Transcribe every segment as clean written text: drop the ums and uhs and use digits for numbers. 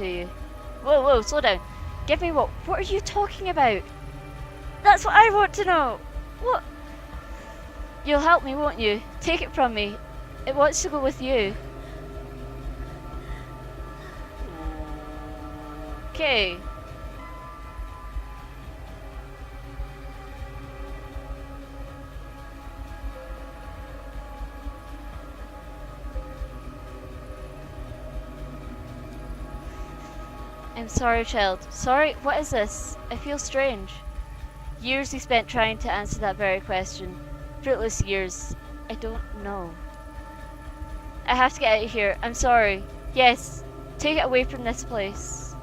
to you. Whoa, whoa, slow down. Give me what? What are you talking about? That's what I want to know. What? You'll help me, won't you? Take it from me. It wants to go with you. Okay. I'm sorry, child. Sorry? What is this? I feel strange. Years he spent trying to answer that very question. Fruitless years. I don't know. I have to get out of here. I'm sorry. Yes. Take it away from this place.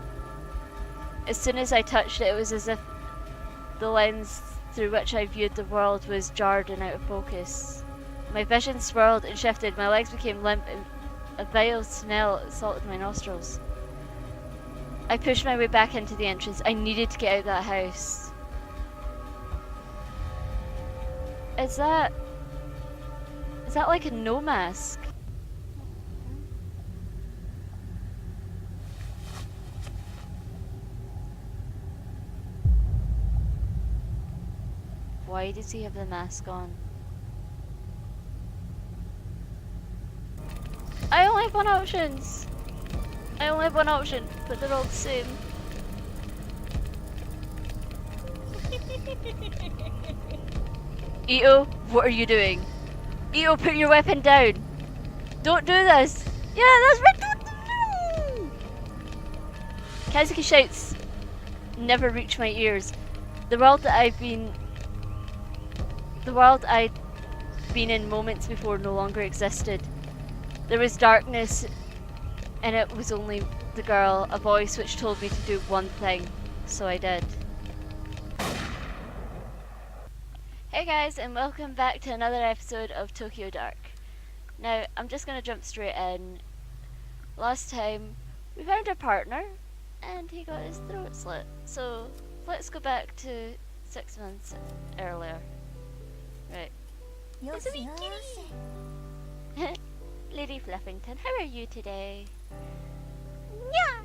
As soon as I touched it, it was as if the lens through which I viewed the world was jarred and out of focus. My vision swirled and shifted. My legs became limp and a vile smell assaulted my nostrils. I pushed my way back into the entrance. I needed to get out of that house. Is that like a no mask? Why does he have the mask on? I only have one option, but they're all the same. Ito, what are you doing? Ito, put your weapon down. Don't do this. Yeah, that's right. Don't. Kazuki shouts never reach my ears. The world I'd been in moments before no longer existed. There was darkness, and it was only the girl, a voice which told me to do one thing, so I did. Hey guys, and welcome back to another episode of Tokyo Dark. Now, I'm just gonna jump straight in. Last time, we found our partner, and he got his throat slit. So, let's go back to 6 months earlier. Right. It's a wee kitty! Lady Fluffington, how are you today? Yeah!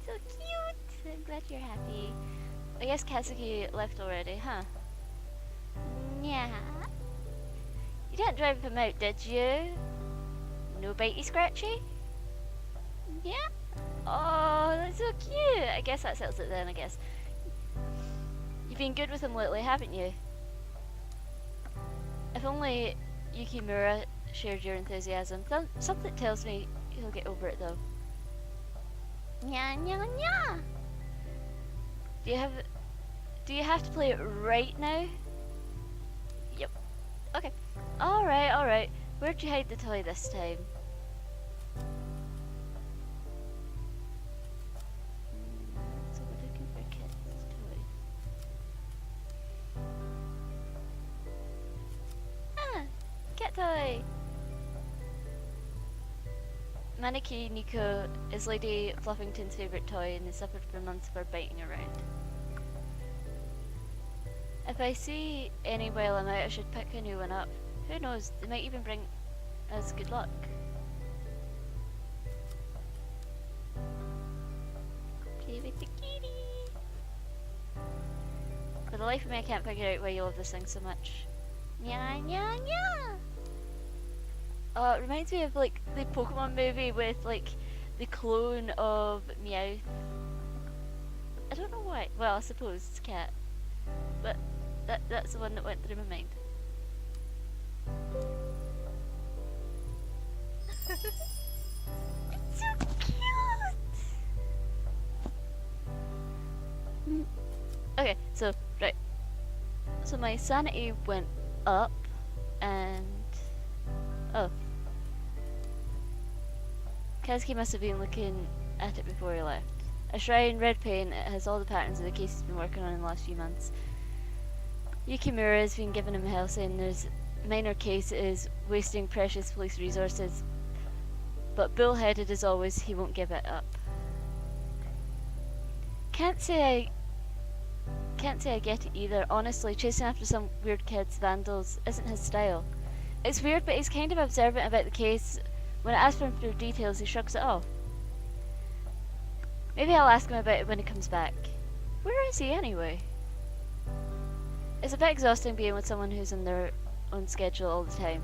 So cute! I'm glad you're happy. I guess Kazuki left already, huh? Yeah. You didn't drive him out, did you? No bitey scratchy? Yeah? Oh, that's so cute! I guess that settles it then, I guess. You've been good with him lately, haven't you? If only Yukimura shared your enthusiasm. Something tells me he'll get over it though. Nya nya nya! Do you have to play it right now? Yep. Okay. Alright. Where'd you hide the toy this time? So we're looking for kids' toy. Ah! Cat toy! Maneki Nico is Lady Fluffington's favourite toy and they suffered for months of her biting around. If I see any while I'm out, I should pick a new one up. Who knows, they might even bring us good luck. Play with the kitty! For the life of me, I can't figure out why you love this thing so much. Nya nya nya! Oh, it reminds me of like the Pokemon movie with like the clone of Meowth. I don't know why. Well, I suppose it's a cat, but that's the one that went through my mind. It's so cute. Okay, so right. So my sanity went up, and oh. Kazuki must have been looking at it before he left. A shrine, red paint, it has all the patterns of the case he's been working on in the last few months. Yukimura has been giving him hell, saying there's minor cases, wasting precious police resources, but bullheaded as always, he won't give it up. Can't say I get it either. Honestly, chasing after some weird kids, vandals, isn't his style. It's weird, but he's kind of observant about the case. When I ask him for details, he shrugs it off. Maybe I'll ask him about it when he comes back. Where is he anyway? It's a bit exhausting being with someone who's on their own schedule all the time.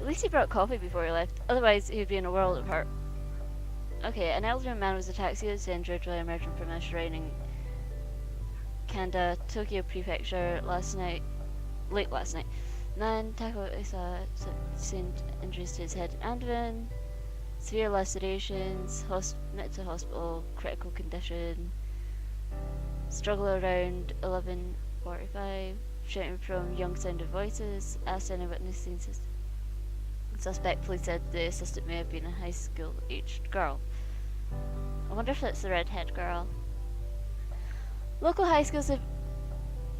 At least he brought coffee before he left, otherwise he'd be in a world of hurt. Okay, an elderly man was attacked seriously injured while emerging from a shrine in Kanda, Tokyo Prefecture late last night. Man sustained injuries to his head and abdomen, severe lacerations, admitted to hospital, critical condition, struggle around 11:45, shouting from young sounding voices, asked any witnessing suspect. Police said the assistant may have been a high school aged girl. I wonder if it's the redhead girl. Local high schools have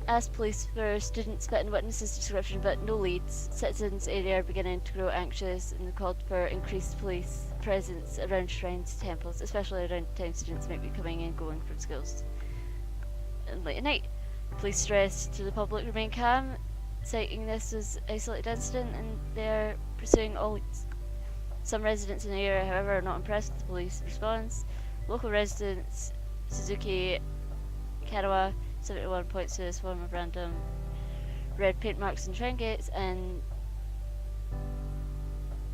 asked police for students' fit and witnesses' description, but no leads. Citizens area are beginning to grow anxious and called for increased police presence around shrines and temples, especially around town students might be coming and going from schools. And late at night, police stressed to the public remain calm, citing this as an isolated incident, and they're pursuing all leads. Some residents in the area, however, are not impressed with the police response. Local residents Suzuki Karawa 71 points to this form of random red paint marks and shrine gates and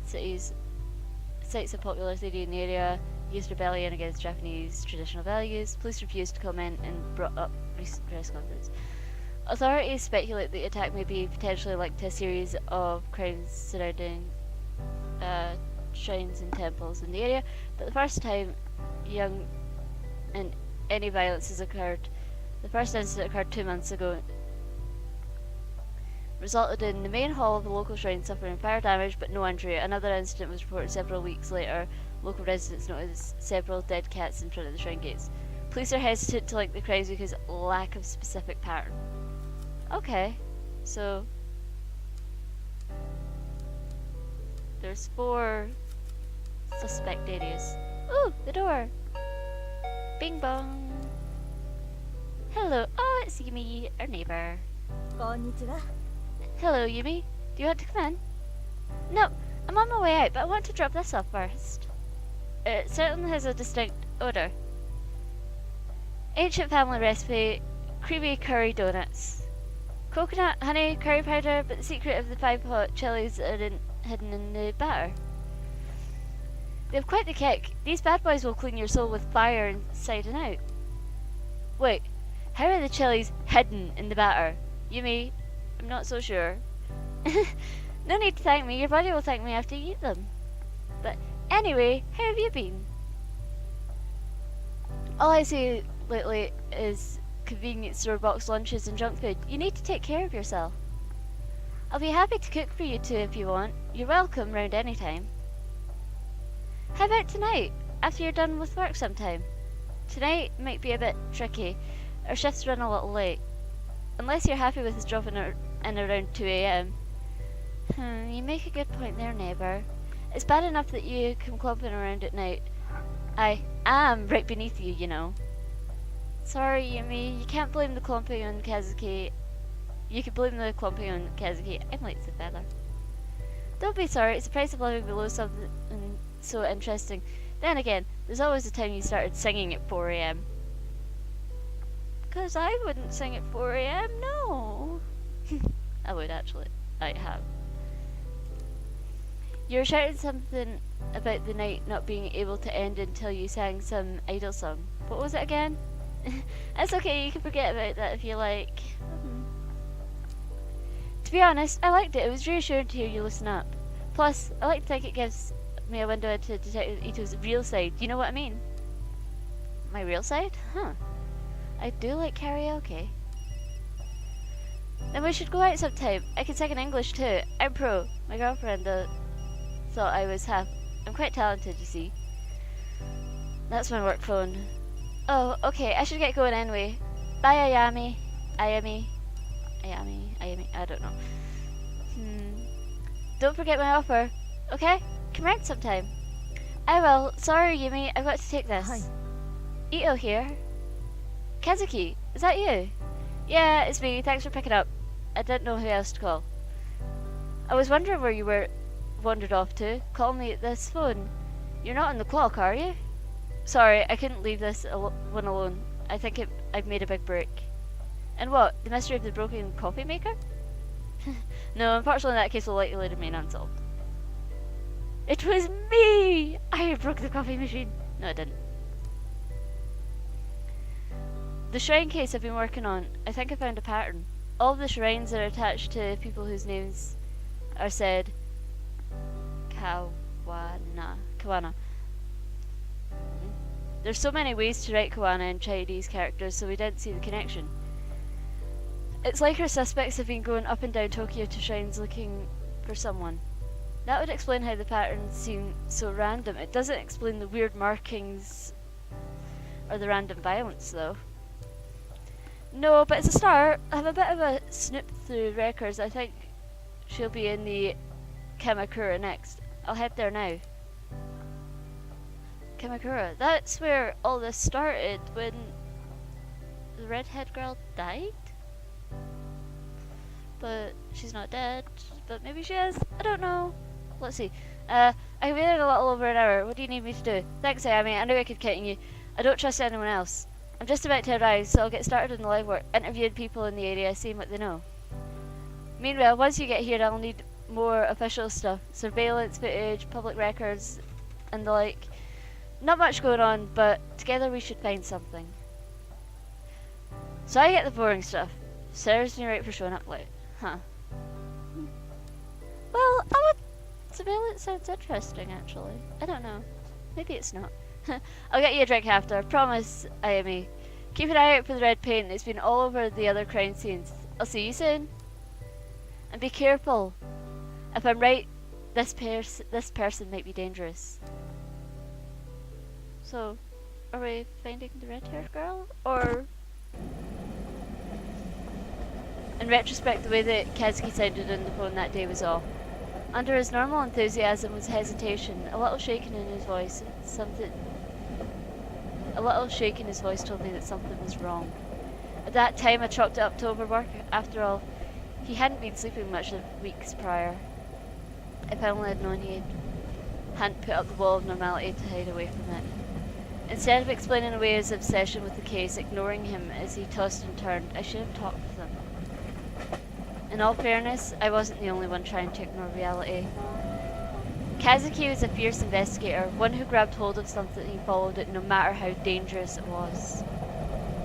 cites a popular theory in the area, used rebellion against Japanese traditional values. Police refused to comment and brought up recent press conference. Authorities speculate the attack may be potentially linked to a series of crimes surrounding shrines and temples in the area, but the first time any violence has occurred. The first incident occurred 2 months ago, resulted in the main hall of the local shrine suffering fire damage but no injury. Another incident was reported several weeks later. Local residents noticed several dead cats in front of the shrine gates. Police are hesitant to link the crimes because of lack of specific pattern. Okay, so there's 4 suspect areas. Ooh, the door! Bing bong! Hello, oh, it's Yumi, our neighbour. Konnichiwa. Hello, Yumi. Do you want to come in? No, I'm on my way out, but I want to drop this off first. It certainly has a distinct odour. Ancient family recipe, creamy curry donuts. Coconut, honey, curry powder, but the secret of the 5 hot chilies are hidden in the batter. They have quite the kick. These bad boys will clean your soul with fire inside and out. Wait, how are the chilies hidden in the batter? Yumi, I'm not so sure. No need to thank me, your body will thank me after you eat them. But anyway, how have you been? All I see lately is convenience store box lunches and junk food. You need to take care of yourself. I'll be happy to cook for you two if you want. You're welcome round any time. How about tonight, after you're done with work sometime? Tonight might be a bit tricky. Our shifts run a little late. Unless you're happy with us dropping in around 2 AM. You make a good point there, neighbour. It's bad enough that you come clumping around at night. I am right beneath you, you know. Sorry, Yumi, you can't blame the clumping on Kazuki. You can blame the clumping on Kazuki. I'm light as a feather. Don't be sorry, it's the price of living below something so interesting. Then again, there's always the time you started singing at 4 AM. Because I wouldn't sing at 4 AM, no. I would actually. I have. You were shouting something about the night not being able to end until you sang some idol song. What was it again? It's okay, you can forget about that if you like. To be honest, I liked it. It was reassuring to hear you listen up. Plus, I like to think it gives me a window into Detective Ito's real side. You know what I mean? My real side? Huh. I do like karaoke. Then we should go out sometime. I can sing in English too. I'm pro. My girlfriend thought I was half. I'm quite talented, you see. That's my work phone. Oh, okay, I should get going anyway. Bye, Ayami. Ayami. I don't know. Don't forget my offer, okay? Come round sometime. I will. Sorry, Yumi, I've got to take this. Hi. Ito here. Kazuki, is that you? Yeah, it's me. Thanks for picking up. I didn't know who else to call. I was wondering where you wandered off to. Call me at this phone. You're not on the clock, are you? Sorry, I couldn't leave this one alone. I think I've made a big break. And what? The mystery of the broken coffee maker? No, unfortunately that case will likely remain unsolved. It was me! I broke the coffee machine. No, I didn't. The shrine case I've been working on, I think I found a pattern. All of the shrines are attached to people whose names are said Kawana. There's so many ways to write Kawana in Chinese characters, so we didn't see the connection. It's like our suspects have been going up and down Tokyo to shrines looking for someone. That would explain how the patterns seem so random. It doesn't explain the weird markings or the random violence, though. No, but it's a start. I have a bit of a snoop through records. I think she'll be in the Kamakura next. I'll head there now. Kamakura. That's where all this started, when the redhead girl died? But she's not dead. But maybe she is. I don't know. Let's see. I waited a little over an hour. What do you need me to do? Thanks, Ayami. I knew I could count on you. I don't trust anyone else. I'm just about to arrive, so I'll get started on the legwork, interviewing people in the area, seeing what they know. Meanwhile, once you get here, I'll need more official stuff. Surveillance footage, public records, and the like. Not much going on, but together we should find something. So I get the boring stuff. Serves me right for showing up late. Huh. Well, surveillance sounds interesting, actually. I don't know. Maybe it's not. I'll get you a drink after. Promise, Ayami. Keep an eye out for the red paint. It's been all over the other crime scenes. I'll see you soon. And be careful. If I'm right, this person might be dangerous. So, are we finding the red-haired girl? Or... In retrospect, the way that Kazuki sounded on the phone that day was off. Under his normal enthusiasm was hesitation, a little shaking in his voice. A little shake in his voice told me that something was wrong. At that time, I chalked it up to overwork. After all, he hadn't been sleeping much the weeks prior. If I only had known he hadn't put up the wall of normality to hide away from it. Instead of explaining away his obsession with the case, ignoring him as he tossed and turned, I should have talked with him. In all fairness, I wasn't the only one trying to ignore reality. Kazuki was a fierce investigator, one who grabbed hold of something and followed it no matter how dangerous it was.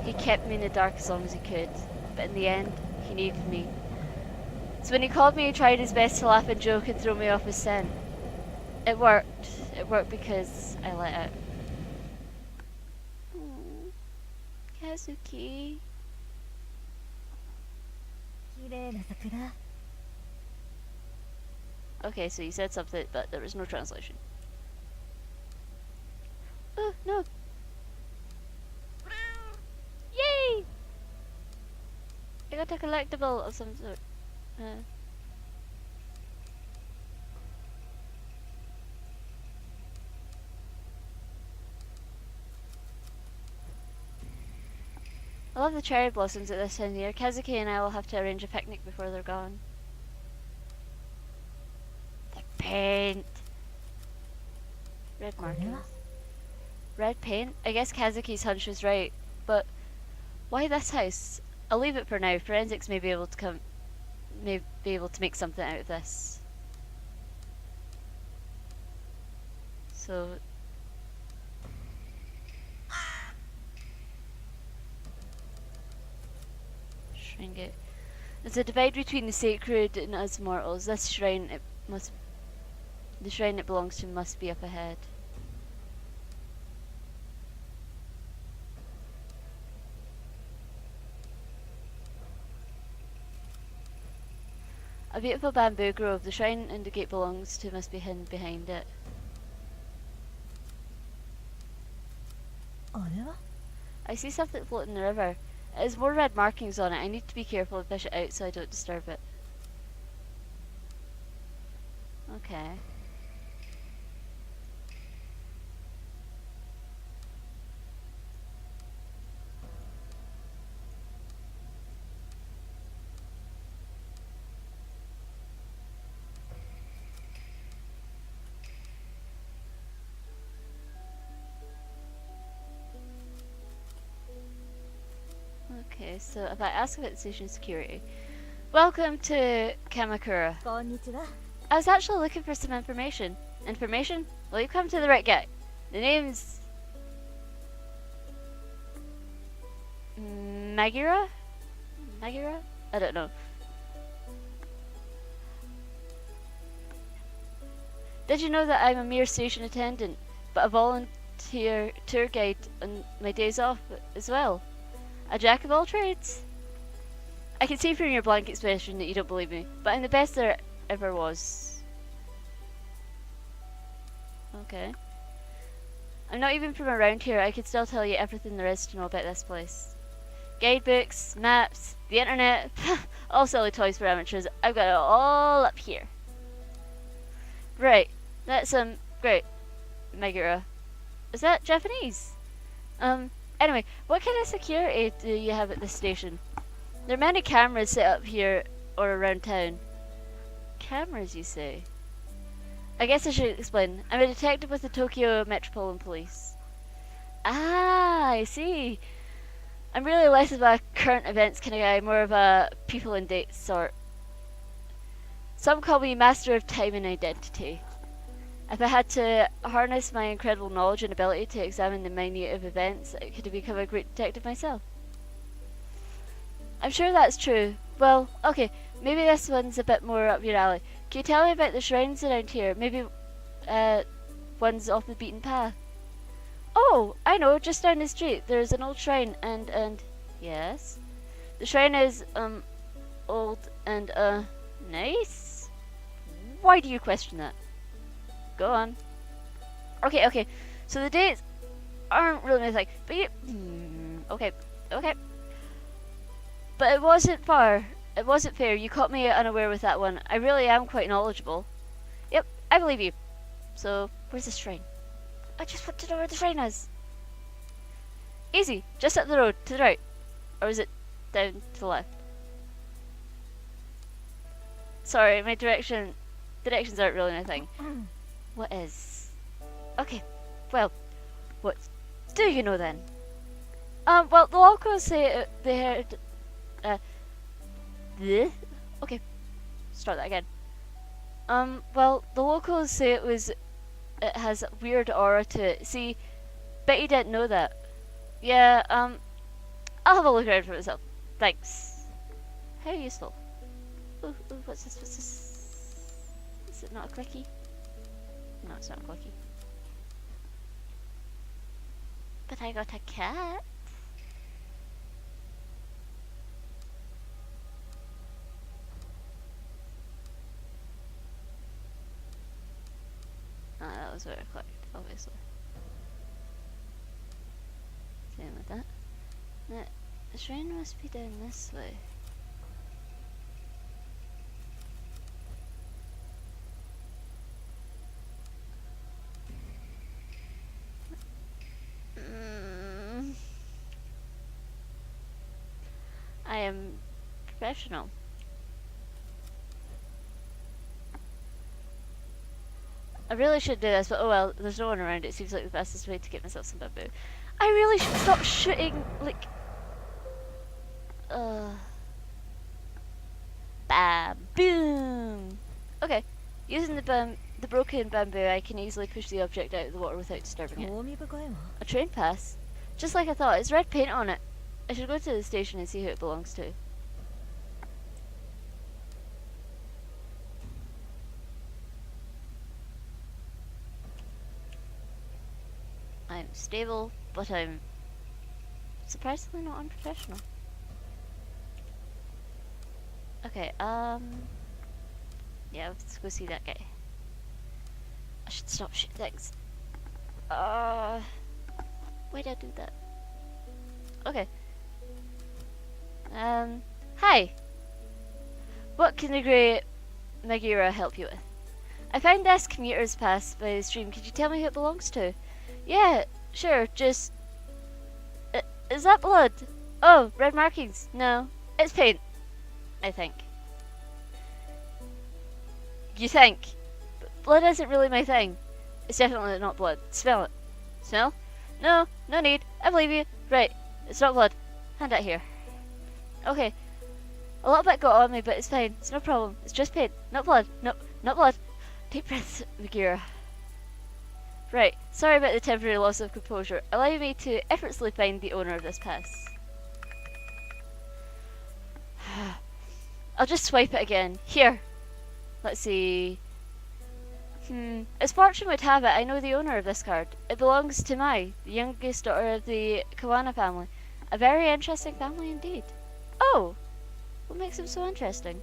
He kept me in the dark as long as he could, but in the end, he needed me. So when he called me, he tried his best to laugh and joke and throw me off his scent. It worked. It worked because I let it. Kazuki. Okay, so you said something, but there was no translation. Oh, no. Yay! I got a collectible of some sort. I love the cherry blossoms at this time of year. Kazuki and I will have to arrange a picnic before they're gone. The paint! Red markings. Red paint? I guess Kazuki's hunch was right, but why this house? I'll leave it for now. Forensics may be able to make something out of this. So shrine gate. There's a divide between the sacred and us mortals. The shrine it belongs to must be up ahead. A beautiful bamboo grove. The shrine and the gate belongs to must be hidden behind it. I see something floating in the river. It has more red markings on it. I need to be careful and fish it out so I don't disturb it. Okay. Okay, so if I ask about the station security. Welcome to Kamakura. こんにちは。 I was actually looking for some information. Information? Well, you've come to the right guy. The name's... Magira? Magira? I don't know. Did you know that I'm a mere station attendant, but a volunteer tour guide on my days off as well? A jack of all trades? I can see from your blank expression that you don't believe me, but I'm the best there ever was. Okay. I'm not even from around here, I could still tell you everything there is to know about this place. Guidebooks, maps, the internet, all silly toys for amateurs. I've got it all up here. Right, that's great. Megura. Is that Japanese? Anyway, what kind of security do you have at this station? There are many cameras set up here or around town. Cameras, you say? I guess I should explain. I'm a detective with the Tokyo Metropolitan Police. Ah, I see. I'm really less of a current events kind of guy, more of a people and dates sort. Some call me master of time and identity. If I had to harness my incredible knowledge and ability to examine the minute of events, I could have become a great detective myself. I'm sure that's true. Well, okay, maybe this one's a bit more up your alley. Can you tell me about the shrines around here? Maybe, ones off the beaten path? Oh, I know, just down the street, there's an old shrine and, yes? The shrine is, old and, nice? Why do you question that? Go on. Okay, so the dates aren't really my thing, but you, okay. But it wasn't fair, you caught me unaware with that one. I really am quite knowledgeable. Yep, I believe you. So, where's the shrine? I just want to know where the shrine is. Easy, just up the road, to the right. Or is it down to the left? Sorry, my directions aren't really my thing. What is? Okay, well, what do you know then? Well, the locals say they heard, okay, start that again. Well, the locals say it has a weird aura to it. See, bet you didn't know that. Yeah, I'll have a look around for myself. Thanks. How useful. Ooh, what's this? Is it not a clicky? No, it's not a clicky. But I got a cat. Ah, that was what I clicked, obviously. Same with that. Now, the shrine must be down this way. I am professional. I really should do this, but oh well, there's no one around. It seems like the fastest way to get myself some bamboo. I really should stop shooting, like... Bam! Boom! Okay, using the broken bamboo, I can easily push the object out of the water without disturbing it. A train pass? Just like I thought, it's red paint on it. I should go to the station and see who it belongs to. I'm stable, but I'm surprisingly not unprofessional. Okay, yeah, let's go see that guy. I should stop shooting things. Why did I do that? Okay. Hi! What can the great Megura help you with? I found this commuter's pass by the stream. Could you tell me who it belongs to? Yeah, sure, just... is that blood? Oh, red markings. No, it's paint. I think. You think? But blood isn't really my thing. It's definitely not blood. Smell it. Smell? No, no need. I believe you. Right, it's not blood. Hand it here. Okay, a little bit got on me, but it's fine. It's no problem. It's just pain. Not blood. No, not blood. Deep breaths, Megura. Right, sorry about the temporary loss of composure. Allow me to effortlessly find the owner of this pass. I'll just swipe it again. Here. Let's see. As fortune would have it, I know the owner of this card. It belongs to Mai, the youngest daughter of the Kawana family. A very interesting family indeed. Oh! What makes them so interesting?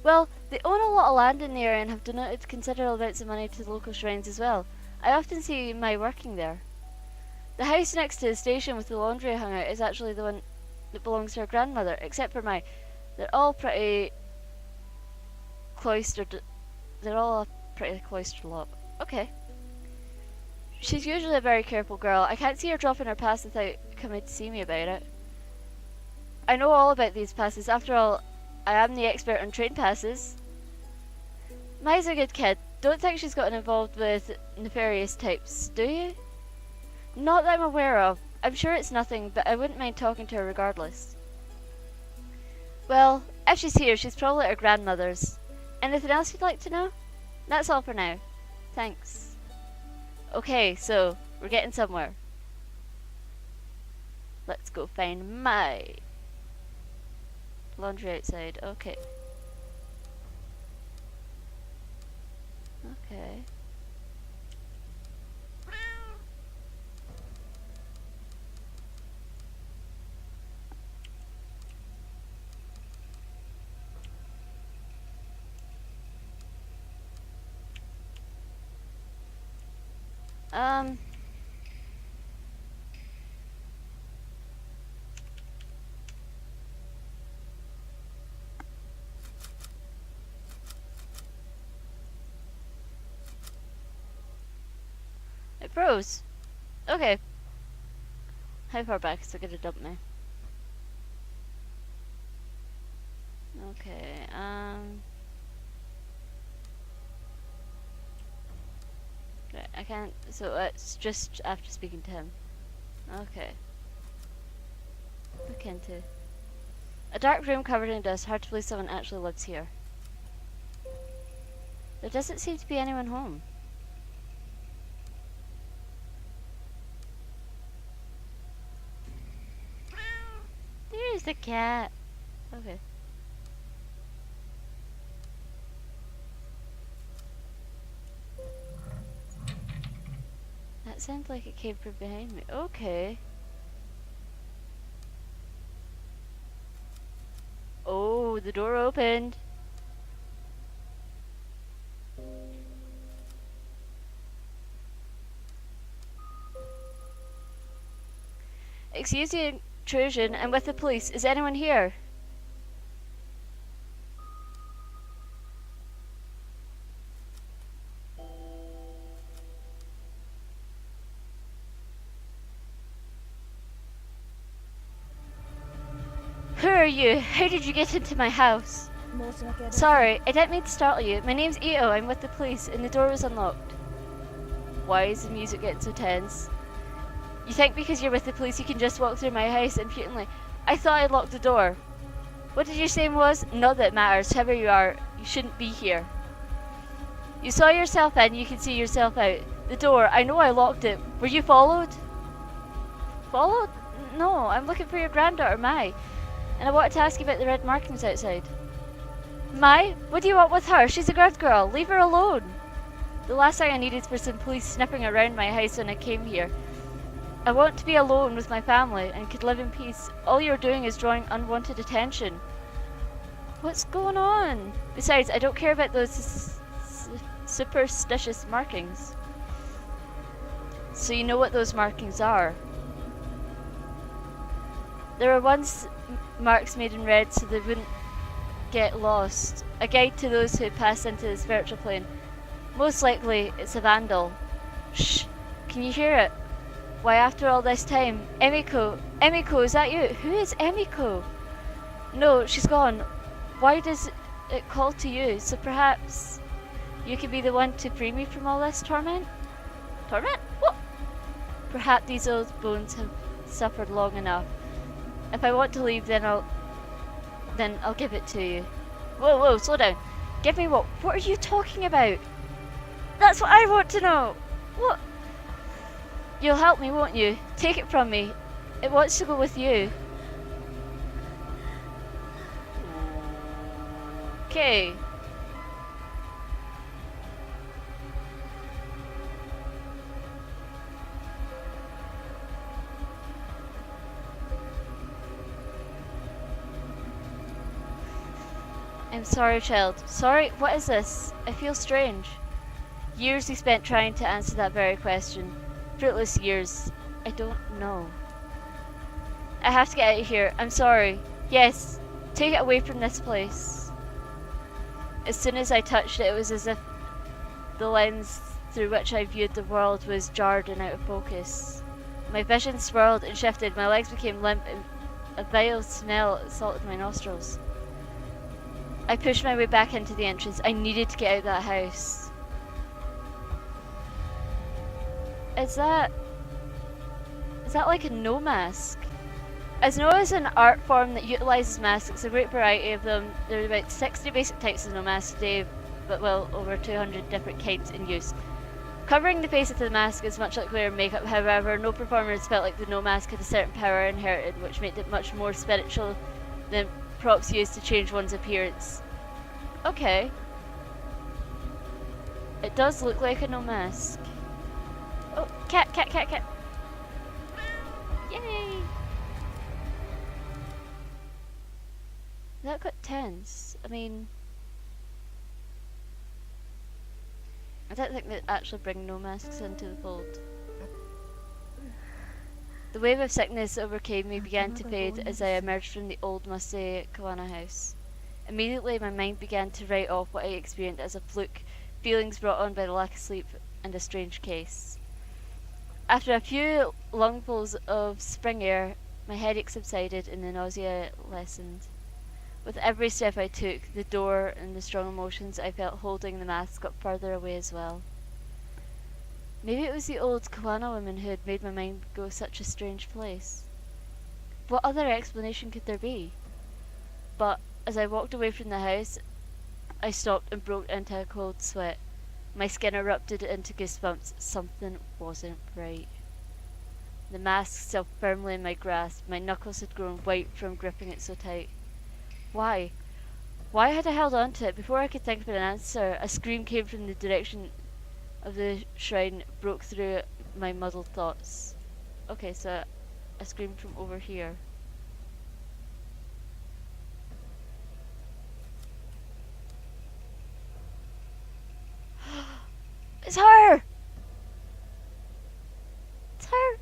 Well, they own a lot of land in the area and have donated considerable amounts of money to the local shrines as well. I often see Mai working there. The house next to the station with the laundry hung out is actually the one that belongs to her grandmother, except for Mai. They're all pretty cloistered. They're all a pretty cloistered lot. Okay. She's usually a very careful girl. I can't see her dropping her pass without coming to see me about it. I know all about these passes. After all, I am the expert on train passes. Mai's a good kid. Don't think she's gotten involved with nefarious types, do you? Not that I'm aware of. I'm sure it's nothing, but I wouldn't mind talking to her regardless. Well, if she's here, she's probably at her grandmother's. Anything else you'd like to know? That's all for now. Thanks. Okay, so, we're getting somewhere. Let's go find Mai. Laundry outside, okay. Okay. It froze. Okay. How far back is it gonna dump me? Okay, right, I can't, so it's just after speaking to him. Okay. Look into. A dark room covered in dust, hard to believe someone actually lives here. There doesn't seem to be anyone home. There's the cat. Okay. That sounds like it came from behind me. Okay. Oh, the door opened. Excuse the intrusion, I'm with the police. Is anyone here? Who are you? How did you get into my house? Sorry, I didn't mean to startle you. My name's Ito, I'm with the police, and the door was unlocked. Why is the music getting so tense? You think because you're with the police you can just walk through my house impudently? I thought I locked the door. What did your name was? Not that it matters, whoever you are, you shouldn't be here. You saw yourself in, you can see yourself out. The door, I know I locked it. Were you followed? Followed? No, I'm looking for your granddaughter, Mai. And I wanted to ask you about the red markings outside. Mai? What do you want with her? She's a good girl. Leave her alone. The last thing I needed was some police sniffing around my house when I came here. I want to be alone with my family and could live in peace. All you're doing is drawing unwanted attention. What's going on? Besides, I don't care about those superstitious markings. So you know what those markings are. There were once marks made in red so they wouldn't get lost. A guide to those who pass into the spiritual plane. Most likely, it's a vandal. Shh! Can you hear it? Why, after all this time, Emiko, is that you? Who is Emiko? No, she's gone. Why does it call to you? So perhaps you could be the one to free me from all this torment? Torment? What? Perhaps these old bones have suffered long enough. If I want to leave, then Then I'll give it to you. Whoa, whoa, slow down. Give me what? What are you talking about? That's what I want to know. What? You'll help me, won't you? Take it from me. It wants to go with you. Okay. I'm sorry, child. Sorry? What is this? I feel strange. Years he spent trying to answer that very question. Fruitless years. I don't know. I have to get out of here. I'm sorry. Yes. Take it away from this place. As soon as I touched it, it was as if the lens through which I viewed the world was jarred and out of focus. My vision swirled and shifted. My legs became limp and a vile smell assaulted my nostrils. I pushed my way back into the entrance. I needed to get out of that house. Is that like a no mask? As no is an art form that utilises masks, a great variety of them. There are about 60 basic types of no masks today, but well over 200 different kinds in use. Covering the face of the mask is much like wearing makeup, however, no performers felt like the no mask had a certain power inherited, which made it much more spiritual than props used to change one's appearance. Okay. It does look like a no mask. Oh, cat, cat, cat, cat. Yay! That got tense. I mean, I don't think they actually bring no masks into the fold. The wave of sickness that overcame me began to fade as I emerged from the old musty Kawana house. Immediately my mind began to write off what I experienced as a fluke, feelings brought on by the lack of sleep and a strange case. After a few lungfuls of spring air, my headache subsided and the nausea lessened. With every step I took, the door and the strong emotions I felt holding the mask got further away as well. Maybe it was the old Kawana woman who had made my mind go such a strange place. What other explanation could there be? But as I walked away from the house, I stopped and broke into a cold sweat. My skin erupted into goosebumps. Something wasn't right. The mask still firmly in my grasp. My knuckles had grown white from gripping it so tight. Why? Why had I held on to it? Before I could think of an answer, a scream came from the direction of the shrine, broke through my muddled thoughts. Okay, so a scream from over here. It's her! It's her!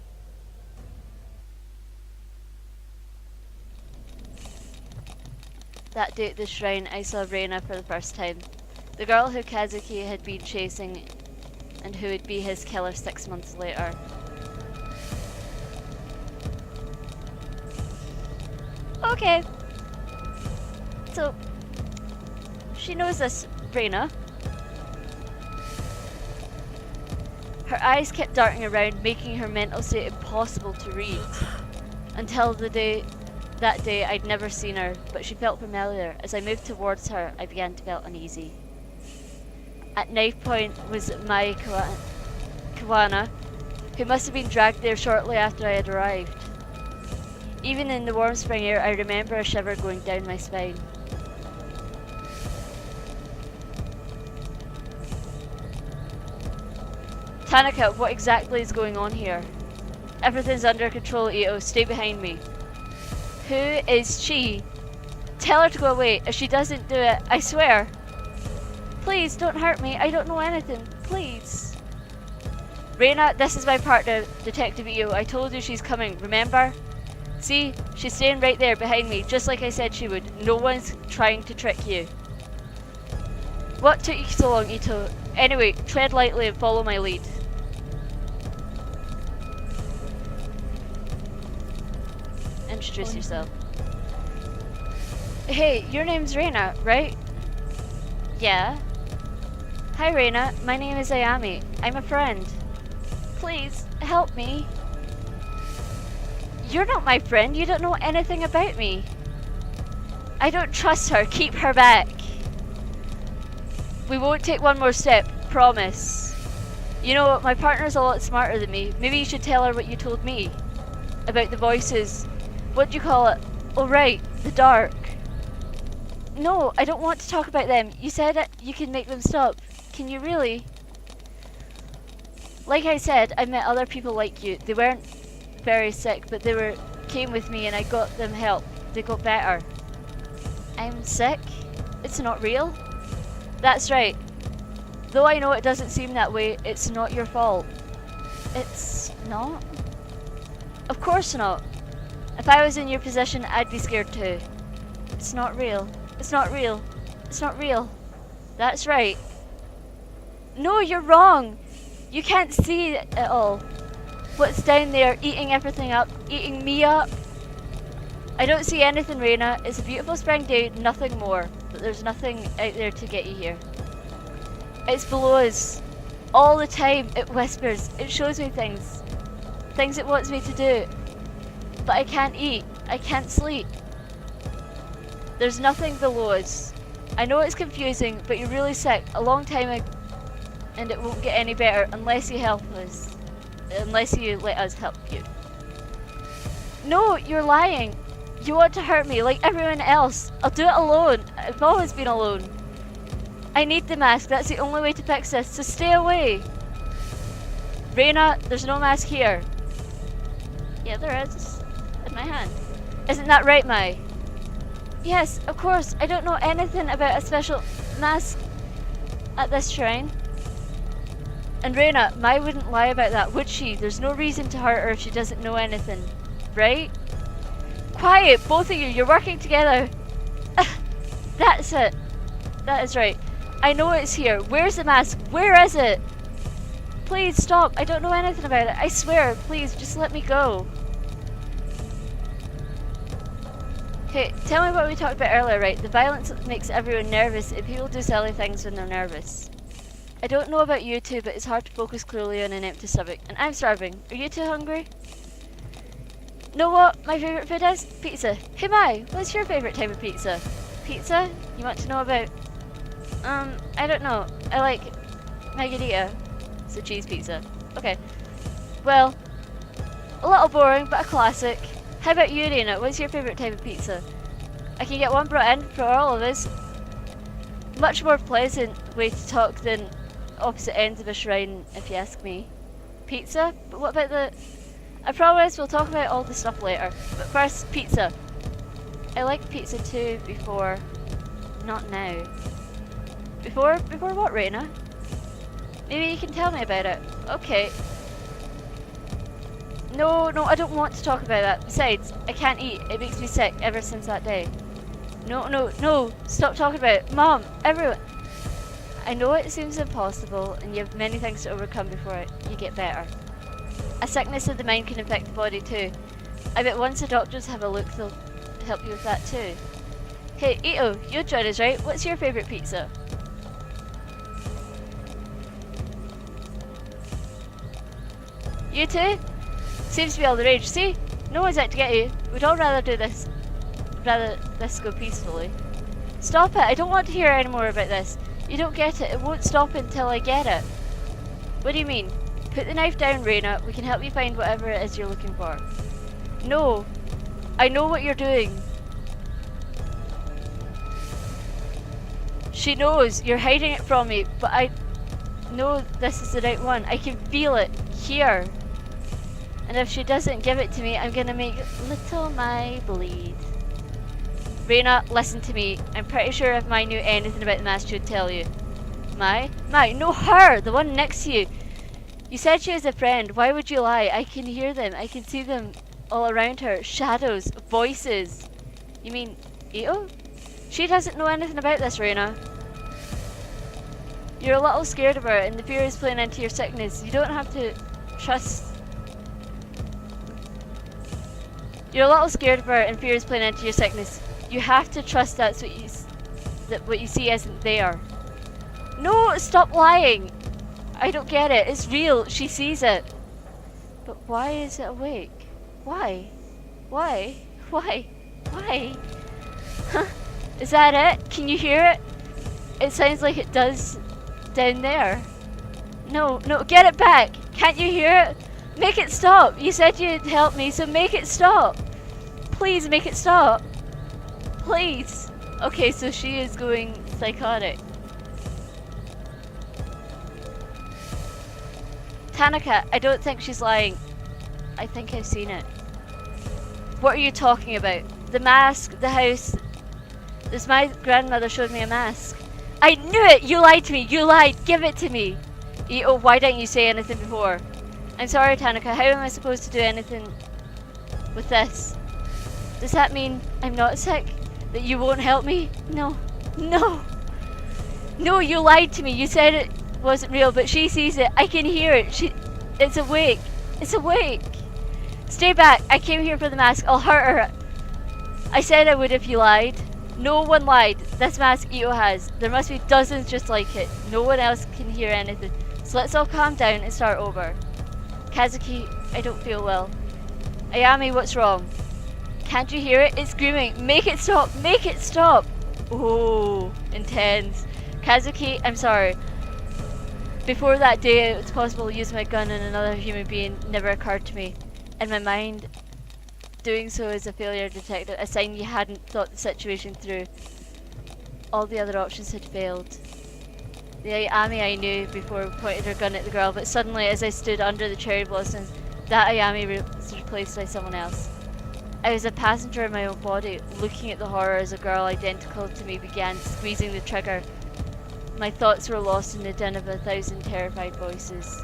That day at the shrine, I saw Reina for the first time. The girl who Kazuki had been chasing and who would be his killer 6 months later. Okay. So, she knows this Reina. Her eyes kept darting around, making her mental state impossible to read. Until that day I'd never seen her, but she felt familiar. As I moved towards her, I began to feel uneasy. At knife point was my Kawana, who must have been dragged there shortly after I had arrived. Even in the warm spring air, I remember a shiver going down my spine. Tanaka, what exactly is going on here? Everything's under control, Ito. Stay behind me. Who is she? Tell her to go away. If she doesn't do it, I swear. Please, don't hurt me. I don't know anything. Please. Reina, this is my partner, Detective Ito. I told you she's coming, remember? See? She's staying right there behind me, just like I said she would. No one's trying to trick you. What took you so long, Ito? Anyway, tread lightly and follow my lead. Introduce yourself. Hey, your name's Reina, right? Yeah. Hi Reina, my name is Ayami. I'm a friend. Please, help me. You're not my friend, you don't know anything about me. I don't trust her. Keep her back. We won't take one more step. Promise. You know, my partner's a lot smarter than me. Maybe you should tell her what you told me. About the voices. What do you call it? Oh right, the dark. No, I don't want to talk about them. You said it, you can make them stop. Can you really? Like I said, I met other people like you. They weren't very sick, but they came with me and I got them help. They got better. I'm sick? It's not real? That's right. Though I know it doesn't seem that way, it's not your fault. It's not? Of course not. If I was in your position, I'd be scared too. It's not real. It's not real. It's not real. That's right. No, you're wrong. You can't see it all. What's down there, eating everything up, eating me up? I don't see anything, Reina. It's a beautiful spring day, nothing more. But there's nothing out there to get you here. It's below us. All the time, it whispers. It shows me things. Things it wants me to do. But I can't eat. I can't sleep. There's nothing below us. I know it's confusing, but you're really sick. A long time ago, and it won't get any better unless you help us. Unless you let us help you. No, you're lying. You want to hurt me like everyone else. I'll do it alone. I've always been alone. I need the mask. That's the only way to fix this. So stay away. Reina, there's no mask here. Yeah, there is. In my hand. Isn't that right, Mai? Yes, of course. I don't know anything about a special mask at this shrine. And Reina, Mai wouldn't lie about that, would she? There's no reason to hurt her if she doesn't know anything. Right? Quiet, both of you. You're working together. That's it. That is right. I know it's here. Where's the mask? Where is it? Please stop. I don't know anything about it. I swear. Please, just let me go. Okay, tell me what we talked about earlier, right? The violence makes everyone nervous and people do silly things when they're nervous. I don't know about you two, but it's hard to focus clearly on an empty stomach. And I'm starving. Are you two hungry? Know what my favourite food is? Pizza. Hey Mai, what's your favourite type of pizza? Pizza? You want to know about... I don't know. I like margherita. It's a cheese pizza. Okay. Well, a little boring, but a classic. How about you, Reina? What's your favourite type of pizza? I can get one brought in for all of us. Much more pleasant way to talk than opposite ends of a shrine, if you ask me. Pizza? But what about the... I promise we'll talk about all the stuff later. But first, pizza. I liked pizza too before. Not now. Before what, Reina? Maybe you can tell me about it. Okay. No, I don't want to talk about that. Besides, I can't eat. It makes me sick ever since that day. No. Stop talking about it. Mom, everyone. I know it seems impossible and you have many things to overcome before you get better. A sickness of the mind can affect the body too. I bet once the doctors have a look, they'll help you with that too. Hey, Ito, you join us, right? What's your favourite pizza? You too? Seems to be all the rage. See? No one's out to get you. We'd all rather do this. Rather this go peacefully. Stop it. I don't want to hear any more about this. You don't get it. It won't stop until I get it. What do you mean? Put the knife down, Reina. We can help you find whatever it is you're looking for. No. I know what you're doing. She knows. You're hiding it from me, but I know this is the right one. I can feel it. Here. And if she doesn't give it to me, I'm gonna make little Mai bleed. Reina, listen to me. I'm pretty sure if Mai knew anything about the mask, she'd tell you. Mai? No, her! The one next to you. You said she was a friend. Why would you lie? I can hear them. I can see them all around her. Shadows. Voices. You mean Ito? She doesn't know anything about this, Reina. You're a little scared of her and the fear is playing into your sickness. You don't have to trust... You're a little scared of her and fear is playing into your sickness. You have to trust that what you see isn't there. No, stop lying. I don't get it. It's real. She sees it. But why is it awake? Why? Is that it? Can you hear it? It sounds like it does down there. No, no, get it back. Can't you hear it? Make it stop. You said you'd help me, so make it stop. Please make it stop. Please. Okay, so she is going psychotic. Tanaka, I don't think she's lying. I think I've seen it. What are you talking about? The mask, the house. My grandmother showed me a mask. I knew it! You lied to me! You lied! Give it to me! Ito, why didn't you say anything before? I'm sorry, Tanaka. How am I supposed to do anything with this? Does that mean I'm not sick? That you won't help me? No. No! No, you lied to me. You said it wasn't real, but she sees it. I can hear it. It's awake. It's awake. Stay back. I came here for the mask. I'll hurt her. I said I would if you lied. No one lied. This mask Ito has. There must be dozens just like it. No one else can hear anything. So let's all calm down and start over. Kazuki, I don't feel well. Ayami, what's wrong? Can't you hear it? It's screaming. Make it stop. Make it stop. Oh, intense. Kazuki, I'm sorry. Before that day, it was possible to use my gun on another human being never occurred to me. In my mind, doing so is a failure detective, a sign you hadn't thought the situation through. All the other options had failed. The Ayami I knew before pointed her gun at the girl, but suddenly as I stood under the cherry blossoms, that Ayami was replaced by someone else. I was a passenger in my own body, looking at the horror as a girl identical to me began squeezing the trigger. My thoughts were lost in the din of 1,000 terrified voices.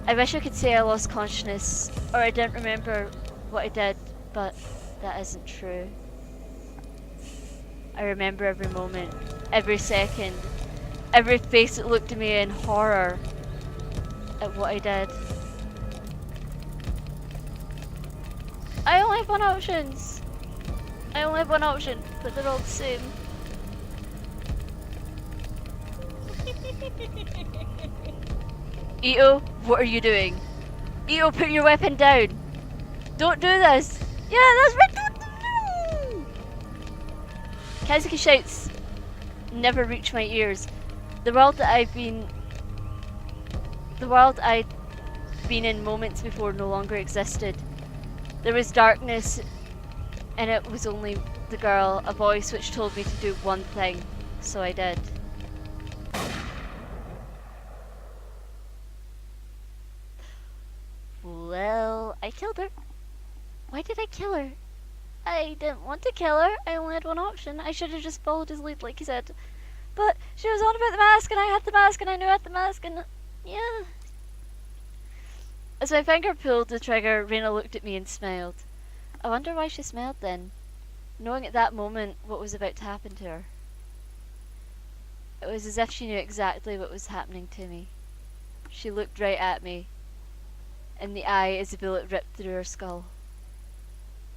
I wish I could say I lost consciousness, or I didn't remember what I did, but that isn't true. I remember every moment, every second, every face that looked at me in horror at what I did. I only have one options. I only have one option, but they're all the same. Ito, what are you doing? Ito, put your weapon down. Don't do this. Yeah, that's right. Kazuki shouts never reach my ears. The world I'd been in moments before no longer existed. There was darkness, and it was only the girl, a voice which told me to do one thing, so I did. Well, I killed her. Why did I kill her? I didn't want to kill her. I only had one option. I should have just followed his lead like he said. But she was on about the mask, and I had the mask, and I knew I had the mask, and yeah. As my finger pulled the trigger, Reina looked at me and smiled. I wonder why she smiled then, knowing at that moment what was about to happen to her. It was as if she knew exactly what was happening to me. She looked right at me, and the eye as a bullet ripped through her skull.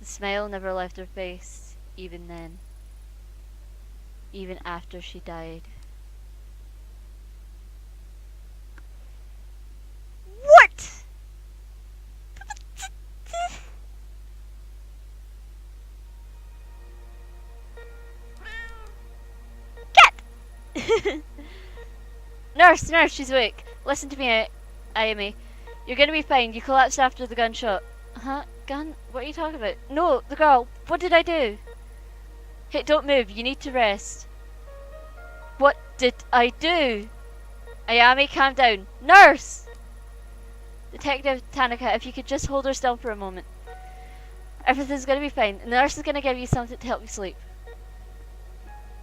The smile never left her face, even then. Even after she died. What? Cat! Nurse, she's awake. Listen to me, Ayami. You're gonna be fine. You collapsed after the gunshot. Huh? Gun? What are you talking about? No, the girl. What did I do? Hey, don't move. You need to rest. What did I do? Ayami, calm down. Nurse! Detective Tanaka, if you could just hold her still for a moment. Everything's gonna be fine. The nurse is gonna give you something to help you sleep.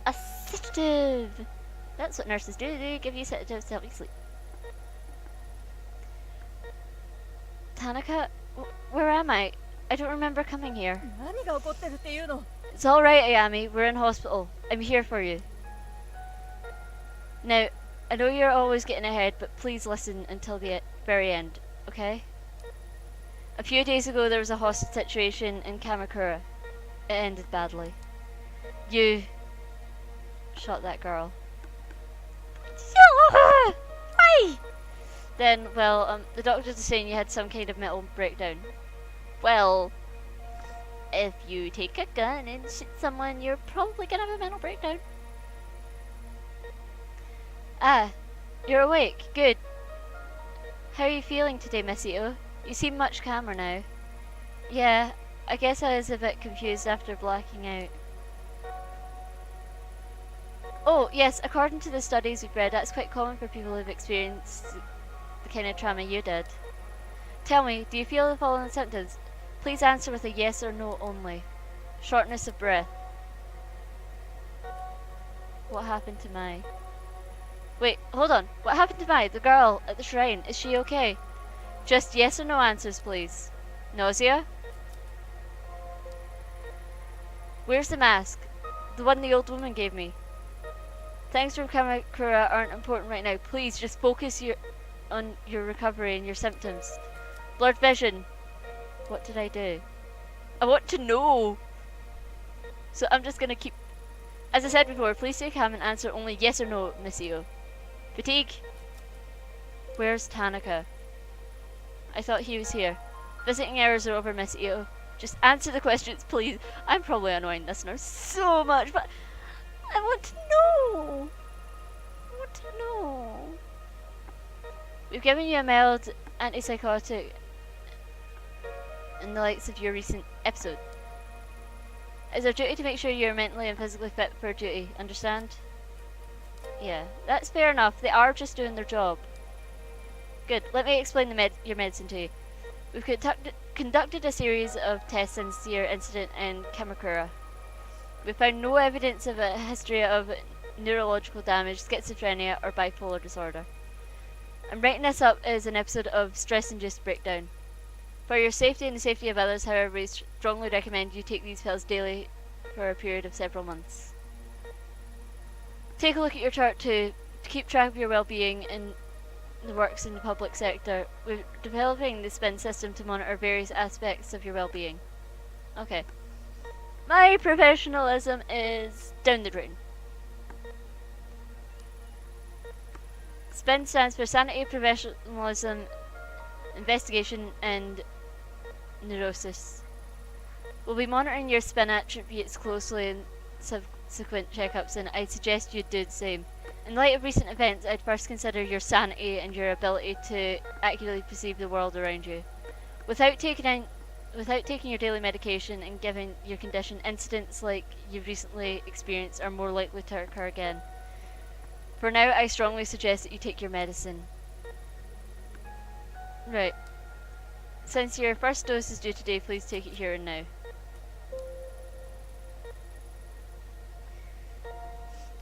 A sedative. That's what nurses do. They give you sedatives to help you sleep. Tanaka, where am I? I don't remember coming here. It's alright, Ayami. We're in hospital. I'm here for you. Now, I know you're always getting ahead, but please listen until the very end, okay? A few days ago, there was a hostage situation in Kamakura. It ended badly. You shot that girl. Why? Then, well, the doctors are saying you had some kind of mental breakdown. Well, if you take a gun and shoot someone, you're probably gonna have a mental breakdown. Ah, you're awake. Good. How are you feeling today, Miss Ito? You seem much calmer now. Yeah, I guess I was a bit confused after blacking out. Oh, yes, according to the studies we've read, that's quite common for people who've experienced the kind of trauma you did. Tell me, do you feel the following symptoms? Please answer with a yes or no only. Shortness of breath. What happened to Mai? Wait, hold on. What happened to Mai, the girl at the shrine? Is she okay? Just yes or no answers, please. Nausea? Where's the mask? The one the old woman gave me. Things from Kamakura aren't important right now. Please, just focus on your recovery and your symptoms. Blurred vision. What did I do? I want to know! So I'm just gonna keep... As I said before, please stay calm and answer only yes or no, Miss Ito. Fatigue? Where's Tanaka? I thought he was here. Visiting hours are over, Miss Ito. Just answer the questions, please. I'm probably annoying listeners so much, but I want to know. I want to know. We've given you a mild antipsychotic in the lights of your recent episode. It's our duty to make sure you're mentally and physically fit for duty, understand? Yeah, that's fair enough. They are just doing their job. Good, let me explain your medicine to you. We've conducted a series of tests since your incident in Kamakura. We found no evidence of a history of neurological damage, schizophrenia, or bipolar disorder. I'm writing this up as an episode of stress-induced breakdown. For your safety and the safety of others, however, we strongly recommend you take these pills daily for a period of several months. Take a look at your chart to keep track of your well-being and the works in the public sector. We're developing the SPIN system to monitor various aspects of your well-being. Okay. My professionalism is down the drain. SPIN stands for Sanity, Professionalism, Investigation, and Neurosis. We'll be monitoring your SPIN attributes closely in subsequent checkups, and I'd suggest you do the same. In light of recent events, I'd first consider your sanity and your ability to accurately perceive the world around you. Without taking your daily medication and given your condition, incidents like you've recently experienced are more likely to occur again. For now, I strongly suggest that you take your medicine. Right. Since your first dose is due today, please take it here and now.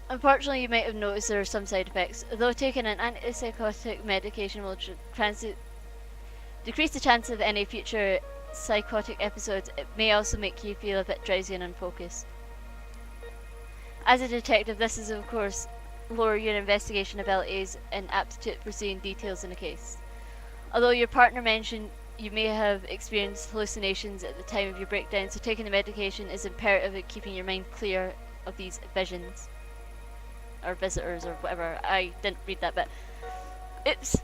Unfortunately, you might have noticed there are some side effects. Although taking an antipsychotic medication will decrease the chance of any future psychotic episodes, it may also make you feel a bit drowsy and unfocused. As a detective, this is of course lower your investigation abilities and aptitude for seeing details in a case. Although your partner mentioned you may have experienced hallucinations at the time of your breakdown, so taking the medication is imperative at keeping your mind clear of these visions. Or visitors, or whatever. I didn't read that bit. Oops.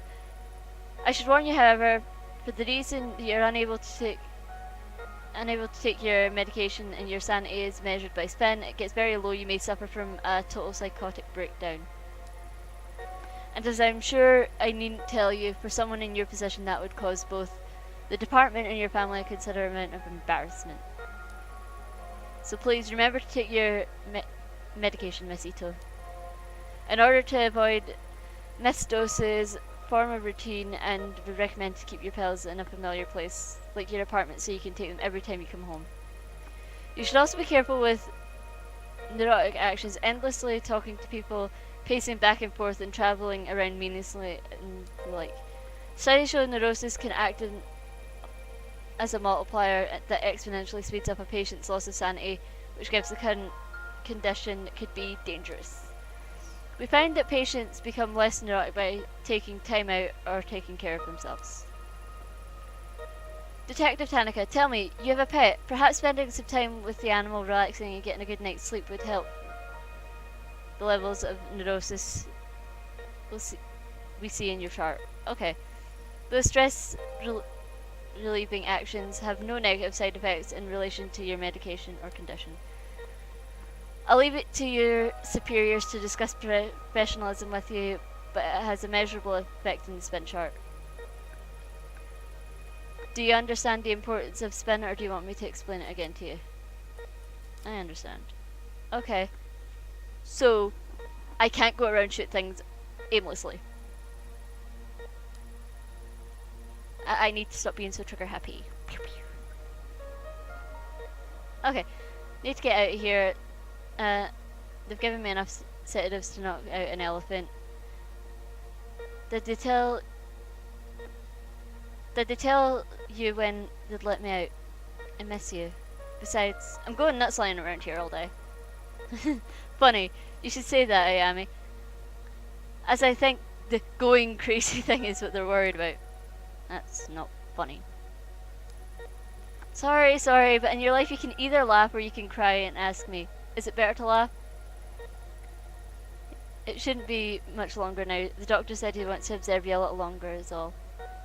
I should warn you, however, for the reason that you're unable to take your medication and your sanity is measured by SPIN, it gets very low, you may suffer from a total psychotic breakdown. And as I'm sure I needn't tell you, for someone in your position that would cause both the department and your family a considerable amount of embarrassment. So please remember to take your medication, Miss Ito. In order to avoid missed doses, form a routine, and we recommend to keep your pills in a familiar place, like your apartment, so you can take them every time you come home. You should also be careful with neurotic actions, endlessly talking to people, pacing back and forth, and travelling around meaninglessly, and the like. Studies show neurosis can act as a multiplier that exponentially speeds up a patient's loss of sanity, which gives the current condition could be dangerous. We find that patients become less neurotic by taking time out or taking care of themselves. Detective Tanaka, tell me, you have a pet. Perhaps spending some time with the animal, relaxing and getting a good night's sleep would help the levels of neurosis we see in your chart. Okay. Those stress relieving actions have no negative side effects in relation to your medication or condition. I'll leave it to your superiors to discuss professionalism with you, but it has a measurable effect in the spin chart. Do you understand the importance of spin, or do you want me to explain it again to you? I understand. Okay. So, I can't go around shoot things aimlessly. I need to stop being so trigger happy. Okay. Need to get out of here. They've given me enough sedatives to knock out an elephant. Did they tell you when they'd let me out? I miss you. Besides, I'm going nuts lying around here all day. Funny, you should say that, Ayami. As I think the going crazy thing is what they're worried about. That's not funny. Sorry, but in your life you can either laugh or you can cry and ask me. Is it better to laugh? It shouldn't be much longer now. The doctor said he wants to observe you a little longer is all.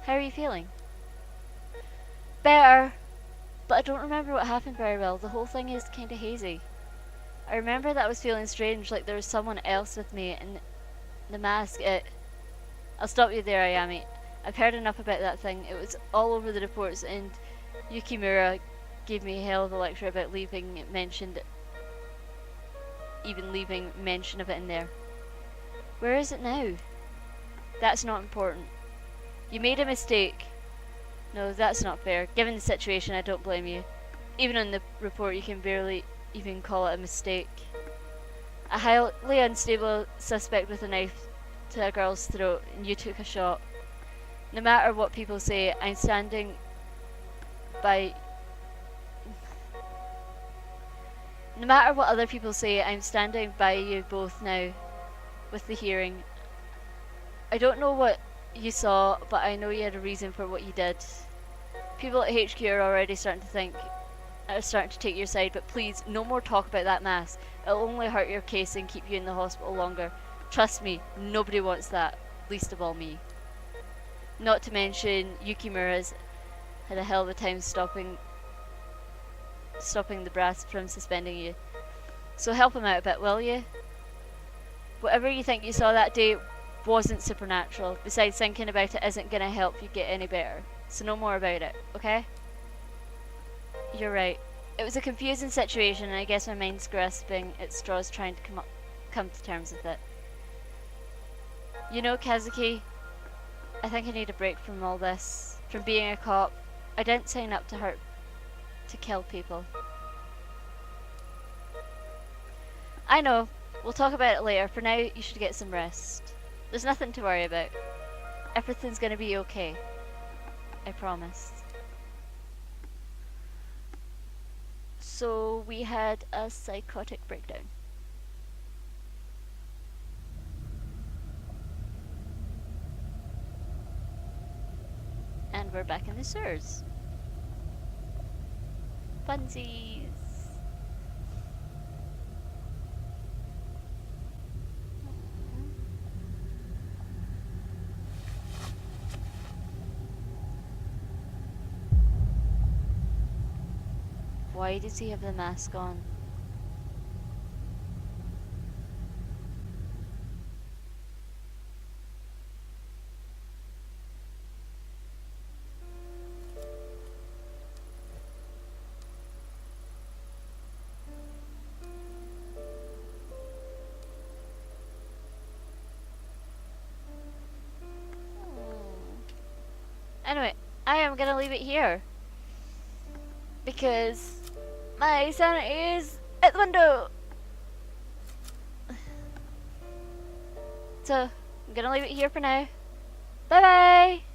How are you feeling? Better. But I don't remember what happened very well. The whole thing is kinda hazy. I remember that I was feeling strange, like there was someone else with me, and the mask, I'll stop you there, Ayami. I've heard enough about that thing. It was all over the reports, and Yukimura gave me a hell of a lecture about leaving mention of it in there. Where is it now? That's not important. You made a mistake. No, that's not fair. Given the situation, I don't blame you. Even on the report, you can barely even call it a mistake. A highly unstable suspect with a knife to a girl's throat, and you took a shot. No matter what people say, I'm standing by... No matter what other people say, I'm standing by you both now with the hearing. I don't know what you saw, but I know you had a reason for what you did. People at HQ are already starting to take your side, but please, no more talk about that mask. It'll only hurt your case and keep you in the hospital longer. Trust me, nobody wants that, least of all me. Not to mention, Yukimura's had a hell of a time stopping the brass from suspending you. So help him out a bit, will you? Whatever you think you saw that day wasn't supernatural. Besides, thinking about it isn't going to help you get any better. So no more about it, okay? You're right. It was a confusing situation, and I guess my mind's grasping at straws trying to come to terms with it. You know, Kazuki, I think I need a break from all this. From being a cop. I didn't sign up to kill people. I know. We'll talk about it later. For now, you should get some rest. There's nothing to worry about. Everything's gonna be okay. I promise. So we had a psychotic breakdown. And we're back in the sewers. Funsies. Why does he have the mask on? Anyway, I am gonna leave it here. Because my sanity is at the window. So, I'm gonna leave it here for now. Bye bye!